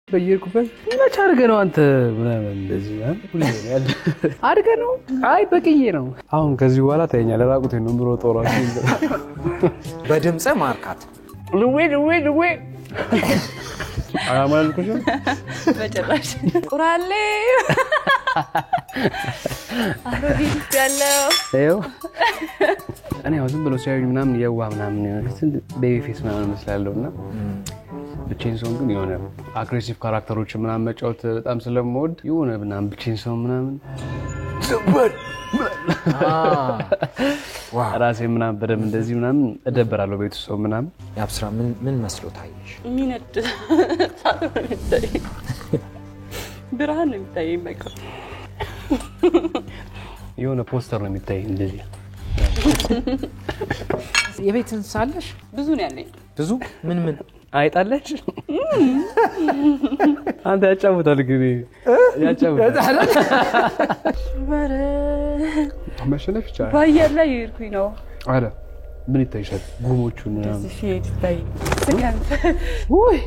በየርኩበት መች አድርገህ ነው አንተ ምናምን እንደዚህ ሁሌ ነው ያለ አድርገህ ነው አይ በቅዬ ነው አሁን ከዚህ በኋላ ታየኛለህ ራቁቴን ነው ብሮ ጦራው በድምጽ ማርካት ልዌ አማልኩሽ በጭራሽ ቁራሌ አሮጊት ያለው አይው እኔ አሁን ብሎ ሲያዩኝ ምናምን ያዋ ምናምን ቤቢ ፌስ ምናምን መስላለውና ብቻዬን ሰው ግን የሆነ አግሬሲቭ ካራክተሮች ምናምን መጫወት በጣም ስለምወድ የሆነ ምናምን ብቻዬን ሰው ምናምን ዘበር ዋው ራሴ ምናምን በደም እንደዚህ ምናምን እደበራለሁ ቤት ሰው ምናምን ያብስራ ምን መስሎ ታይሽ ሚነድ ብርሃን ነው የሚታየኝ በቃ የሆነ ፖስተር ነው የሚታይ እንደዚህ የቤት እንሳለሽ ብዙ ነው ያለኝ ብዙ ምን አይጣለሽ አንተ ያጫውታል ግን ያጫውታል ወረ መሸነፍ ይቻላል ባየር ላይ ይርኩኝ ነው አረ ምን ይታይሻል ጉሞቹ ምናምን እሺ ይታይ ስጋን ውይ